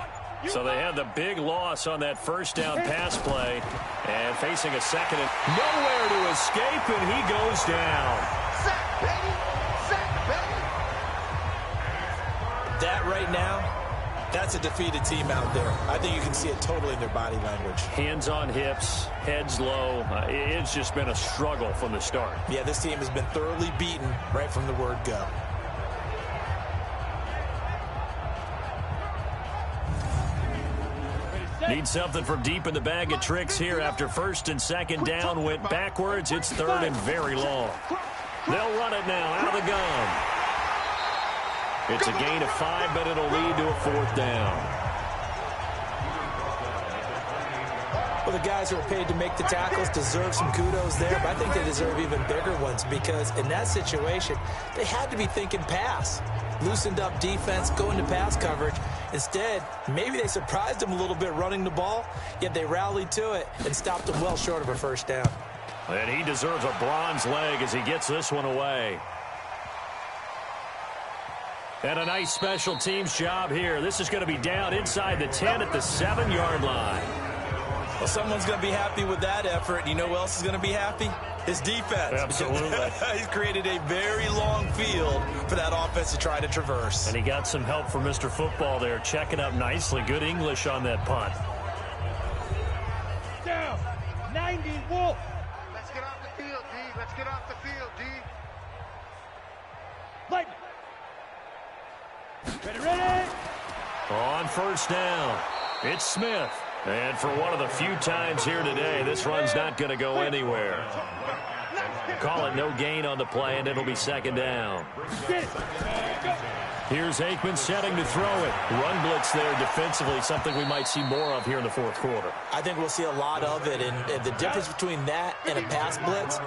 So they had the big loss on that first down pass play, and facing a second and nowhere to escape, and he goes down. Sack, baby. Sack, baby. That right now, that's a defeated team out there. I think you can see it totally in their body language. Hands on hips, heads low. It's just been a struggle from the start. Yeah, this team has been thoroughly beaten right from the word go. Need something from deep in the bag of tricks here after 1st and 2nd down went backwards. It's 3rd and very long. They'll run it now out of the gun. It's a gain of 5, but it'll lead to a 4th down. Well, the guys who are paid to make the tackles deserve some kudos there, but I think they deserve even bigger ones because in that situation, they had to be thinking pass. Loosened up defense, going to pass coverage. Instead, maybe they surprised them a little bit running the ball, yet they rallied to it and stopped them well short of a first down. And he deserves a bronze leg as he gets this one away. And a nice special teams job here. This is going to be down inside the 10 at the 7-yard line. Well, someone's going to be happy with that effort. And you know who else is going to be happy? His defense. Absolutely. He's created a very long field for that offense to try to traverse. And he got some help from Mr. Football there, checking up nicely. Good English on that punt. Down. 90 Wolf. Let's get off the field, D. Let's get off the field, D. Lightning. Ready. On first down, it's Smith. And for one of the few times here today, this run's not going to go anywhere. Call it no gain on the play, and it'll be 2nd down. Get it. Go. Here's Aikman setting to throw it. Run blitz there defensively, something we might see more of here in the fourth quarter. I think we'll see a lot of it, and the difference between that and a pass blitz,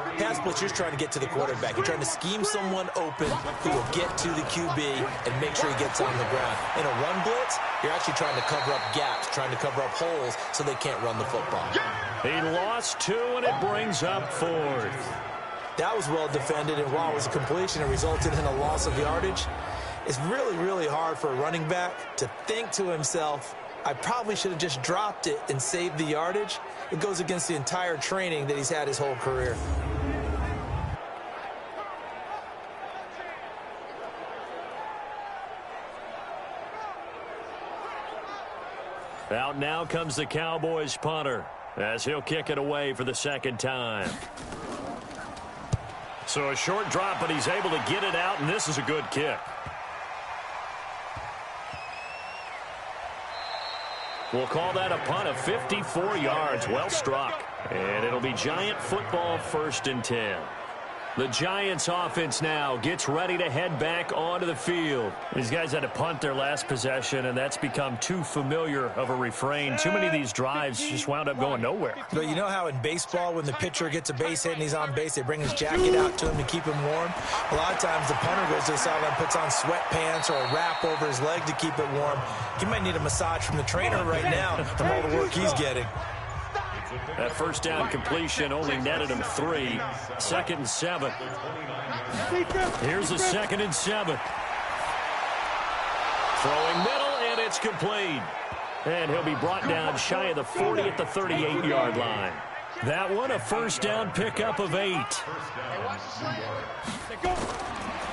you're trying to get to the quarterback. You're trying to scheme someone open who will get to the QB and make sure he gets on the ground. In a run blitz, you're actually trying to cover up gaps, trying to cover up holes so they can't run the football. He lost 2, and it brings up 4th. That was well defended, and while it was a completion, it resulted in a loss of yardage. It's really, really hard for a running back to think to himself, I probably should have just dropped it and saved the yardage. It goes against the entire training that he's had his whole career. Out now comes the Cowboys punter as he'll kick it away for the second time. So a short drop, but he's able to get it out, and this is a good kick. We'll call that a punt of 54 yards. Well struck. And it'll be Giant football, 1st and 10. The Giants offense now gets ready to head back onto the field. These guys had to punt their last possession, and that's become too familiar of a refrain. Too many of these drives just wound up going nowhere. But you know how in baseball, when the pitcher gets a base hit and he's on base, they bring his jacket out to him to keep him warm? A lot of times the punter goes to the sideline, puts on sweatpants or a wrap over his leg to keep it warm. He might need a massage from the trainer right now from all the work he's getting. That first down completion only netted him 3. 2nd and 7. Here's a 2nd and 7. Throwing middle, and it's complete. And he'll be brought down shy of the 40 at the 38-yard line. That one, a first down pickup of 8.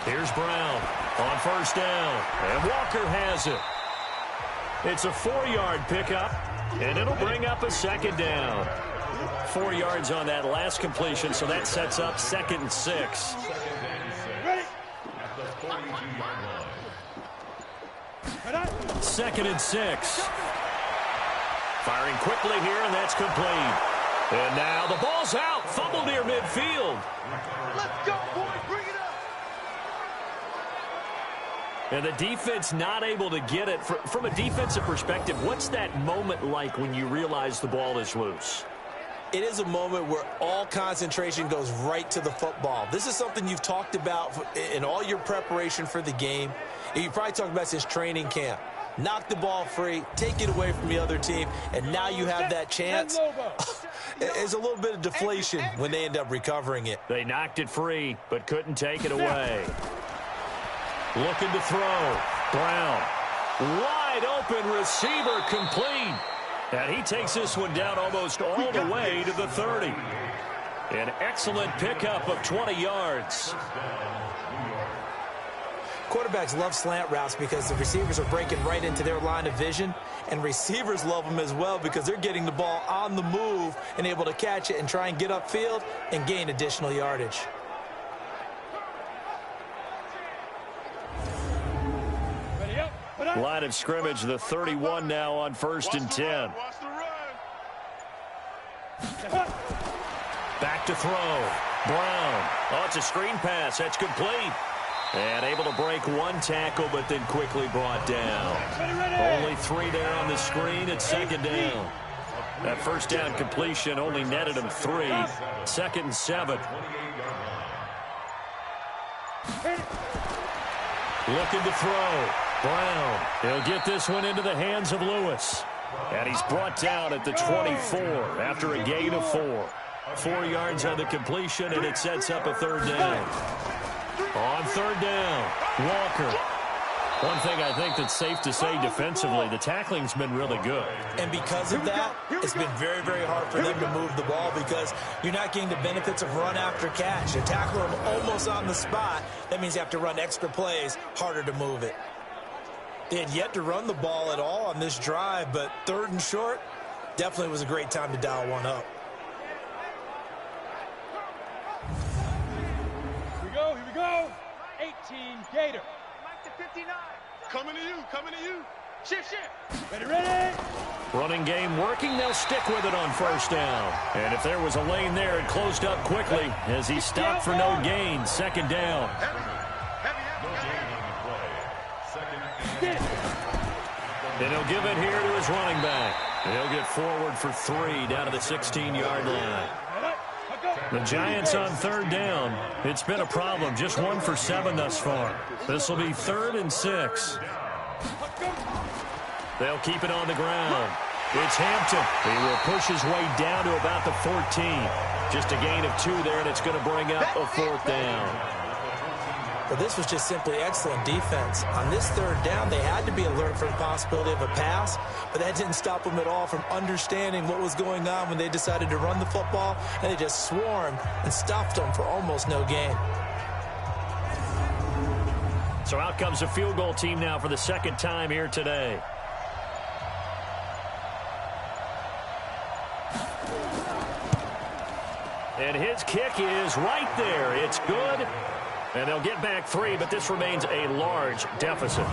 Here's Brown on first down, and Walker has it. It's a 4-yard pickup. And it'll bring up a second down. 4 yards on that last completion, so that sets up 2nd and 6. Second and 6. Firing quickly here, and that's complete. And now the ball's out. Fumble near midfield. Let's go, boys. Bring it up. And the defense not able to get it. From a defensive perspective, what's that moment like when you realize the ball is loose? It is a moment where all concentration goes right to the football. This is something you've talked about in all your preparation for the game. And you probably talked about since training camp. Knock the ball free, take it away from the other team, and now you have that chance. There's a little bit of deflation when they end up recovering it. They knocked it free, but couldn't take it away. Looking to throw. Brown. Wide open receiver complete. And he takes this one down almost all the way to the 30. An excellent pickup of 20 yards. Quarterbacks love slant routes because the receivers are breaking right into their line of vision, and receivers love them as well because they're getting the ball on the move and able to catch it and try and get upfield and gain additional yardage. Line of scrimmage, the 31 now on 1st and 10. Back to throw. Brown. Oh, it's a screen pass. That's complete. And able to break one tackle, but then quickly brought down. Only 3 there on the screen. It's 2nd down. That first down completion only netted him 3. 2nd and 7. Looking to throw. Brown. He'll get this one into the hands of Lewis. And he's brought down at the 24 after a gain of 4. 4 yards on the completion, and it sets up a 3rd down. On 3rd down, Walker. One thing I think that's safe to say defensively, the tackling's been really good. And because of that, it's been very, very hard for them to move the ball because you're not getting the benefits of run after catch. You tackle them almost on the spot. That means you have to run extra plays, harder to move it. They had yet to run the ball at all on this drive, but 3rd and short definitely was a great time to dial one up. Here we go. 18 Gator. Mike to 59. Coming to you. Shift. Ready. Running game working. They'll stick with it on 1st down. And if there was a lane there, it closed up quickly as he stopped for no gain. 2nd down. And he'll give it here to his running back. And he'll get forward for 3 down to the 16-yard line. The Giants on 3rd down. It's been a problem. Just 1 for 7 thus far. This will be 3rd and 6. They'll keep it on the ground. It's Hampton. He will push his way down to about the 14. Just a gain of 2 there, and it's going to bring up a 4th down. But this was just simply excellent defense. On this 3rd down, they had to be alert for the possibility of a pass, but that didn't stop them at all from understanding what was going on when they decided to run the football, and they just swarmed and stuffed them for almost no gain. So out comes a field goal team now for the 2nd time here today. And his kick is right there. It's good. And they'll get back 3, but this remains a large deficit.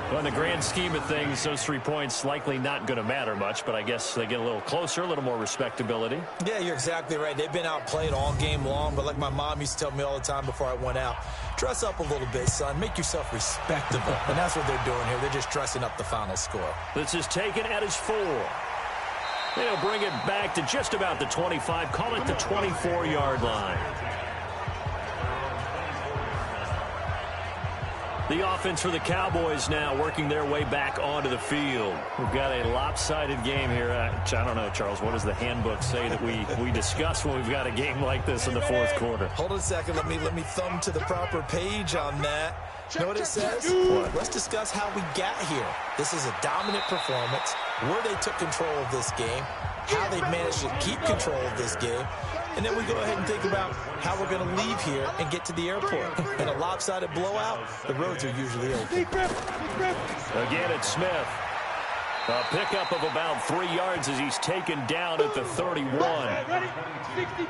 Well, in the grand scheme of things, those 3 points likely not going to matter much, but I guess they get a little closer, a little more respectability. Yeah, you're exactly right. They've been outplayed all game long, but like my mom used to tell me all the time before I went out, dress up a little bit, son. Make yourself respectable. And that's what they're doing here. They're just dressing up the final score. This is taken at his 4. They'll bring it back to just about the 25, call it the 24-yard line. The offense for the Cowboys now working their way back onto the field. We've got a lopsided game here. I don't know, Charles, what does the handbook say that we discuss when we've got a game like this in the 4th quarter? Hold on a second. Let me thumb to the proper page on that. You know what it says? What? Let's discuss how we got here. This is a dominant performance, where they took control of this game, how they managed to keep control of this game, and then we go ahead and think about how we're going to leave here and get to the airport. In a lopsided blowout, the roads are usually open. Again, it's Smith. A pickup of about 3 yards as he's taken down at the 31.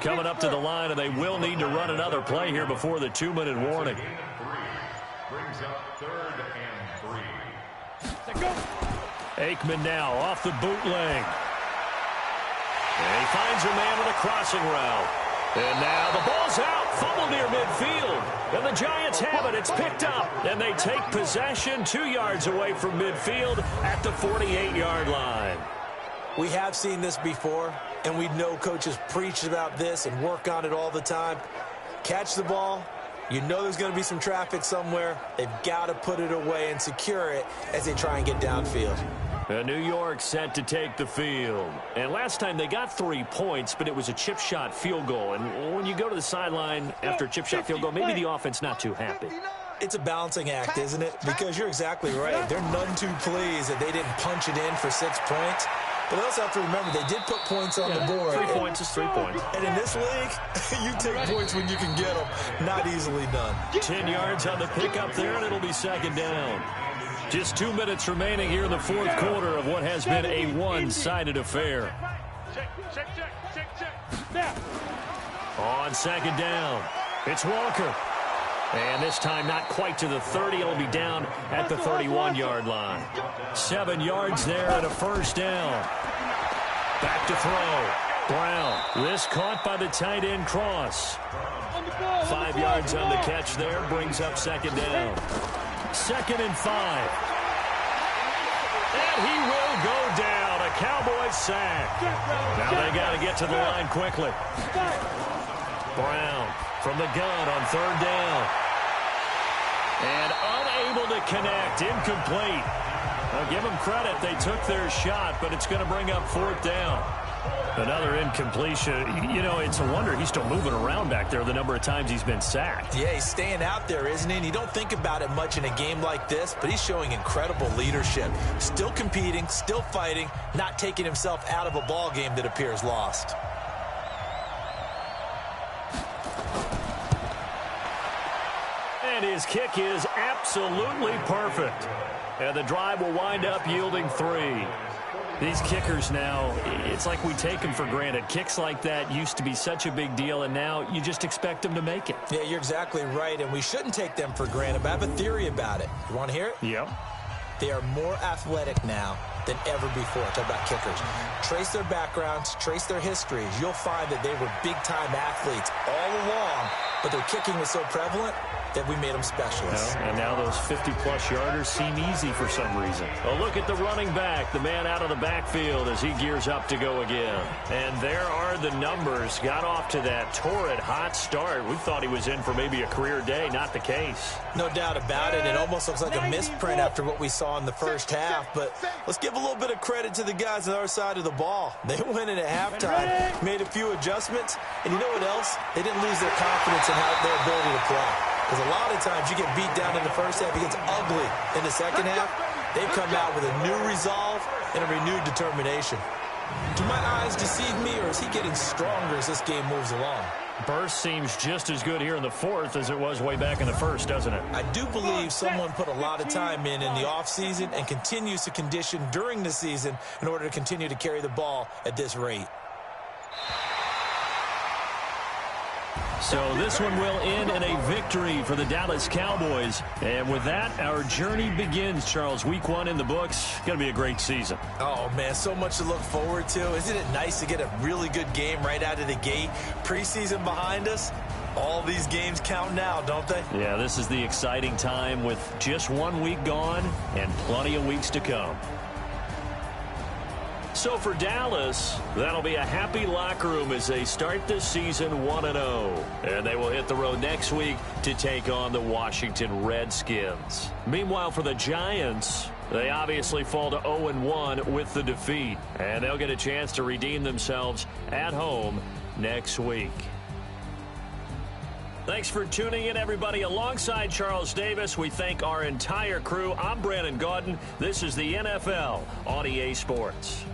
Coming up to the line, and they will need to run another play here before the 2-minute warning. Brings up 3rd and 3. Aikman now off the bootleg. And he finds a man with a crossing route. And now the ball's out. Fumble near midfield. And the Giants have it. It's picked up. And they take possession 2 yards away from midfield at the 48-yard line. We have seen this before, and we know coaches preach about this and work on it all the time. Catch the ball. You know there's going to be some traffic somewhere. They've got to put it away and secure it as they try and get downfield. New York set to take the field. And last time they got 3 points, but it was a chip shot field goal. And when you go to the sideline after a chip shot field goal, maybe the offense not too happy. It's a balancing act, isn't it? Because you're exactly right. They're none too pleased that they didn't punch it in for 6 points. But they also have to remember they did put points on the board. 3 points is 3 points. And in this league, you take points when you can get them. Not easily done. 10 yards on the pickup there, and it'll be 2nd down. Just 2 minutes remaining here in the 4th quarter of what has been a one-sided affair. On 2nd down, it's Walker. And this time not quite to the 30. It'll be down at the 31-yard line. 7 yards there and a 1st down. Back to throw. Brown. This caught by the tight end Cross. 5 yards on the catch there. Brings up 2nd down. 2nd and 5. And he will go down. A Cowboys sack. Now they got to get to the line quickly. Brown from the gun on 3rd down. And unable to connect. Incomplete. I'll give them credit. They took their shot, but it's going to bring up 4th down. Another incompletion. You know, it's a wonder he's still moving around back there the number of times he's been sacked. Yeah, he's staying out there, isn't he? And you don't think about it much in a game like this, but he's showing incredible leadership. Still competing, still fighting, not taking himself out of a ball game that appears lost. And his kick is absolutely perfect. And the drive will wind up yielding 3. These kickers now, it's like we take them for granted. Kicks like that used to be such a big deal, and now you just expect them to make it. Yeah, you're exactly right, and we shouldn't take them for granted, but I have a theory about it. You want to hear it? Yep. They are more athletic now than ever before. Talk about kickers. Trace their backgrounds, trace their histories. You'll find that they were big-time athletes all along, but their kicking was so prevalent, that we made them specialists. And now those 50-plus yarders seem easy for some reason. A look at the running back, the man out of the backfield as he gears up to go again. And there are the numbers. Got off to that torrid hot start. We thought he was in for maybe a career day. Not the case. No doubt about it. It almost looks like a misprint after what we saw in the first half. But let's give a little bit of credit to the guys on our side of the ball. They went in at halftime, made a few adjustments, and you know what else? They didn't lose their confidence in their ability to play. Because a lot of times you get beat down in the first half, it gets ugly in the second half. They've come out with a new resolve and a renewed determination. Do my eyes deceive me, or is he getting stronger as this game moves along? Burst seems just as good here in the fourth as it was way back in the first, doesn't it? I do believe someone put a lot of time in the offseason and continues to condition during the season in order to continue to carry the ball at this rate. So this one will end in a victory for the Dallas Cowboys. And with that, our journey begins, Charles. Week 1 in the books. Going to be a great season. Oh, man, so much to look forward to. Isn't it nice to get a really good game right out of the gate? Preseason behind us. All these games count now, don't they? Yeah, this is the exciting time with just 1 week gone and plenty of weeks to come. So for Dallas, that'll be a happy locker room as they start this season 1-0. And they will hit the road next week to take on the Washington Redskins. Meanwhile, for the Giants, they obviously fall to 0-1 with the defeat. And they'll get a chance to redeem themselves at home next week. Thanks for tuning in, everybody. Alongside Charles Davis, we thank our entire crew. I'm Brandon Gaudin. This is the NFL on EA Sports.